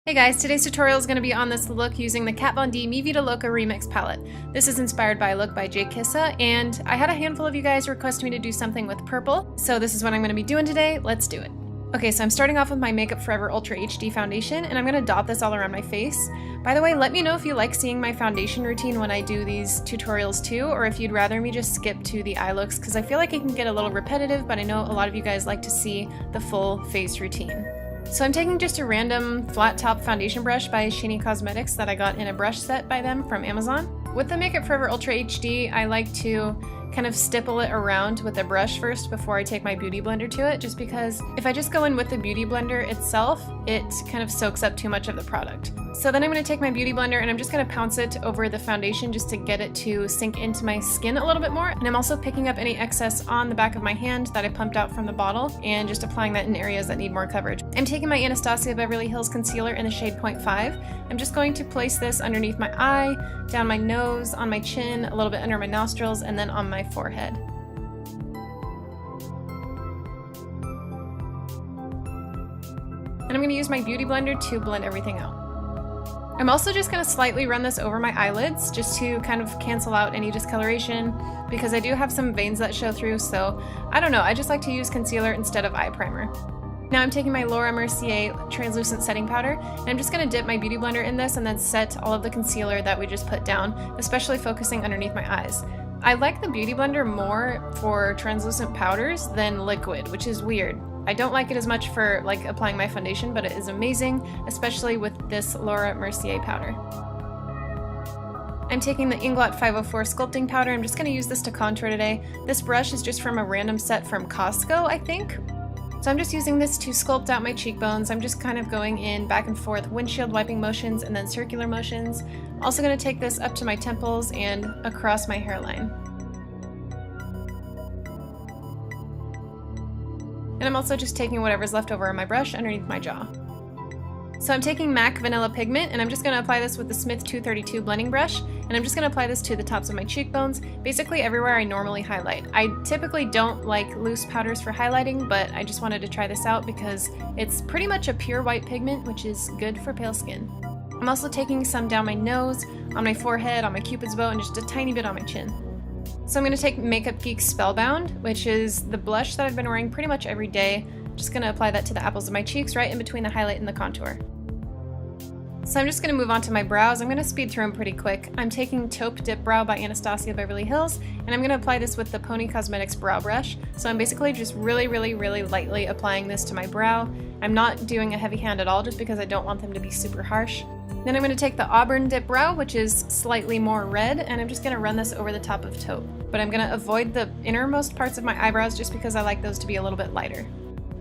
Hey guys, today's tutorial is going to be on this look using the Kat Von D Mi Vida Loca Remix palette. This is inspired by a look by Jay Kissa, and I had a handful of you guys request me to do something with purple, so this is what I'm going to be doing today. Let's do it. Okay, so I'm starting off with my Makeup Forever Ultra HD foundation, and I'm going to dot this all around my face. By the way, let me know if you like seeing my foundation routine when I do these tutorials too, or if you'd rather me just skip to the eye looks, because I feel like it can get a little repetitive, but I know a lot of you guys like to see the full face routine. So I'm taking just a random flat top foundation brush by Shiny Cosmetics that I got in a brush set by them from Amazon. With the Makeup Forever Ultra HD, I like to kind of stipple it around with a brush first before I take my beauty blender to it, just because if I just go in with the beauty blender itself, it kind of soaks up too much of the product. So then I'm going to take my beauty blender and I'm just going to pounce it over the foundation just to get it to sink into my skin a little bit more. And I'm also picking up any excess on the back of my hand that I pumped out from the bottle and just applying that in areas that need more coverage. I'm taking my Anastasia Beverly Hills concealer in the shade 0.5. I'm just going to place this underneath my eye, down my nose, on my chin, a little bit under my nostrils, and then on my forehead. And I'm going to use my beauty blender to blend everything out. I'm also just going to slightly run this over my eyelids just to kind of cancel out any discoloration, because I do have some veins that show through, so I don't know, I just like to use concealer instead of eye primer. Now I'm taking my Laura Mercier translucent setting powder, and I'm just going to dip my beauty blender in this and then set all of the concealer that we just put down, especially focusing underneath my eyes. I like the beauty blender more for translucent powders than liquid, which is weird. I don't like it as much for like applying my foundation, but it is amazing, especially with this Laura Mercier powder. I'm taking the Inglot 504 sculpting powder. I'm just going to use this to contour today. This brush is just from a random set from Costco, I think. So I'm just using this to sculpt out my cheekbones. I'm just kind of going in back and forth windshield wiping motions and then circular motions. Also going to take this up to my temples and across my hairline. And I'm also just taking whatever's left over on my brush underneath my jaw. So I'm taking MAC Vanilla Pigment, and I'm just going to apply this with the Smith 232 blending brush, and I'm just going to apply this to the tops of my cheekbones, basically everywhere I normally highlight. I typically don't like loose powders for highlighting, but I just wanted to try this out because it's pretty much a pure white pigment, which is good for pale skin. I'm also taking some down my nose, on my forehead, on my cupid's bow, and just a tiny bit on my chin. So I'm going to take Makeup Geek Spellbound, which is the blush that I've been wearing pretty much every day. Just going to apply that to the apples of my cheeks, right in between the highlight and the contour. So I'm just going to move on to my brows. I'm going to speed through them pretty quick. I'm taking Taupe Dip Brow by Anastasia Beverly Hills, and I'm going to apply this with the Pony Cosmetics brow brush. So I'm basically just really lightly applying this to my brow. I'm not doing a heavy hand at all just because I don't want them to be super harsh. Then I'm going to take the Auburn Dip Brow, which is slightly more red, and I'm just going to run this over the top of Taupe. But I'm going to avoid the innermost parts of my eyebrows just because I like those to be a little bit lighter.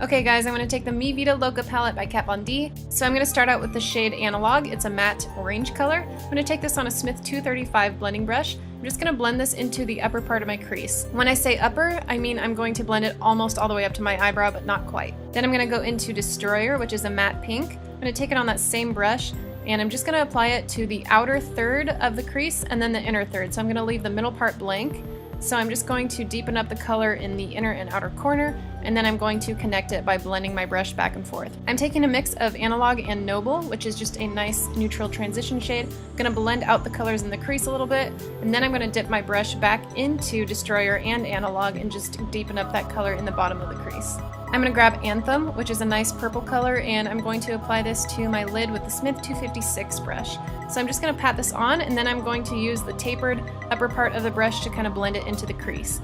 Okay guys, I'm going to take the Mi Vida Loca palette by Kat Von D. So I'm going to start out with the shade Analog. It's a matte orange color. I'm going to take this on a Smith 235 blending brush. I'm just going to blend this into the upper part of my crease. When I say upper, I mean I'm going to blend it almost all the way up to my eyebrow, but not quite. Then I'm going to go into Destroyer, which is a matte pink. I'm going to take it on that same brush, and I'm just going to apply it to the outer third of the crease and then the inner third. So I'm going to leave the middle part blank. So I'm just going to deepen up the color in the inner and outer corner, and then I'm going to connect it by blending my brush back and forth. I'm taking a mix of Analog and Noble, which is just a nice neutral transition shade. I'm going to blend out the colors in the crease a little bit, and then I'm going to dip my brush back into Destroyer and Analog and just deepen up that color in the bottom of the crease. I'm going to grab Anthem, which is a nice purple color, and I'm going to apply this to my lid with the Smith 256 brush. So I'm just going to pat this on, and then I'm going to use the tapered upper part of the brush to kind of blend it into the crease.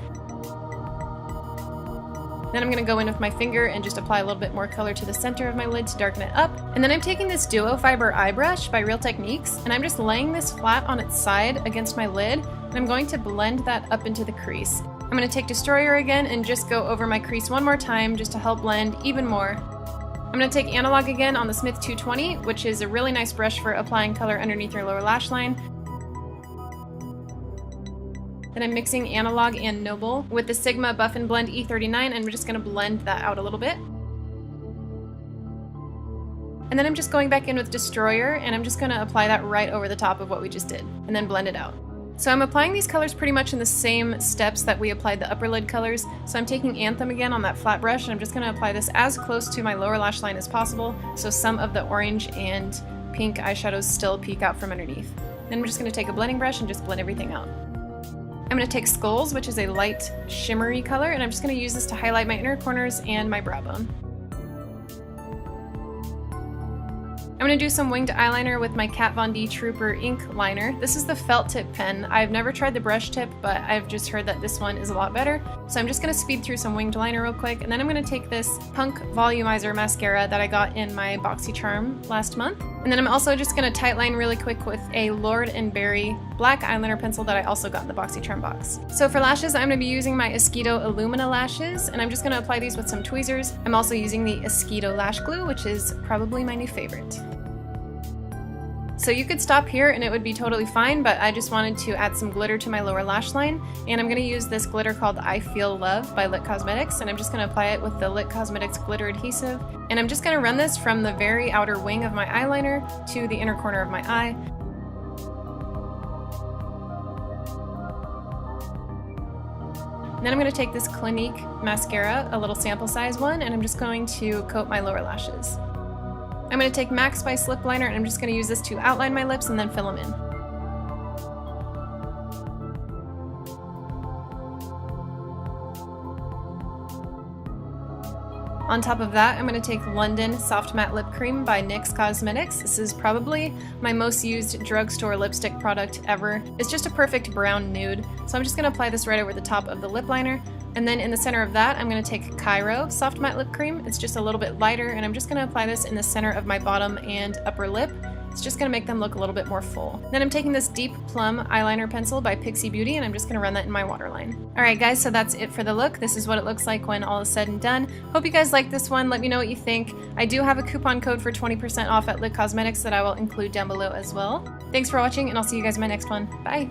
Then I'm going to go in with my finger and just apply a little bit more color to the center of my lid to darken it up. And then I'm taking this Duo Fiber Eye Brush by Real Techniques, and I'm just laying this flat on its side against my lid, and I'm going to blend that up into the crease. I'm going to take Destroyer again and just go over my crease one more time just to help blend even more. I'm going to take Analog again on the Smith 220, which is a really nice brush for applying color underneath your lower lash line. Then I'm mixing Analog and Noble with the Sigma Buff and Blend E39, and we're just going to blend that out a little bit. And then I'm just going back in with Destroyer, and I'm just going to apply that right over the top of what we just did, and then blend it out. So I'm applying these colors pretty much in the same steps that we applied the upper lid colors. So I'm taking Anthem again on that flat brush, and I'm just going to apply this as close to my lower lash line as possible, so some of the orange and pink eyeshadows still peek out from underneath. Then I'm just going to take a blending brush and just blend everything out. I'm going to take Skulls, which is a light shimmery color, and I'm just going to use this to highlight my inner corners and my brow bone. I'm going to do some winged eyeliner with my Kat Von D Trooper ink liner. This is the felt tip pen. I've never tried the brush tip, but I've just heard that this one is a lot better. So I'm just going to speed through some winged liner real quick, and then I'm going to take this Punk Volumizer mascara that I got in my BoxyCharm last month. And then I'm also just going to tightline really quick with a Lord & Berry black eyeliner pencil that I also got in the BoxyCharm box. So for lashes, I'm going to be using my Esquito Illumina lashes, and I'm just going to apply these with some tweezers. I'm also using the Esquito Lash Glue, which is probably my new favorite. So you could stop here and it would be totally fine, but I just wanted to add some glitter to my lower lash line, and I'm going to use this glitter called I Feel Love by Lit Cosmetics, and I'm just going to apply it with the Lit Cosmetics glitter adhesive, and I'm just going to run this from the very outer wing of my eyeliner to the inner corner of my eye. And then I'm going to take this Clinique mascara, a little sample size one, and I'm just going to coat my lower lashes. I'm going to take MAC Spice lip liner, and I'm just going to use this to outline my lips and then fill them in. On top of that, I'm going to take London Soft Matte Lip Cream by NYX Cosmetics. This is probably my most used drugstore lipstick product ever. It's just a perfect brown nude, so I'm just going to apply this right over the top of the lip liner. And then in the center of that, I'm going to take Cairo Soft Matte Lip Cream. It's just a little bit lighter, and I'm just going to apply this in the center of my bottom and upper lip. It's just going to make them look a little bit more full. Then I'm taking this Deep Plum eyeliner pencil by Pixie Beauty, and I'm just going to run that in my waterline. Alright guys, so that's it for the look. This is what it looks like when all is said and done. Hope you guys like this one. Let me know what you think. I do have a coupon code for 20% off at Lit Cosmetics that I will include down below as well. Thanks for watching, and I'll see you guys in my next one. Bye!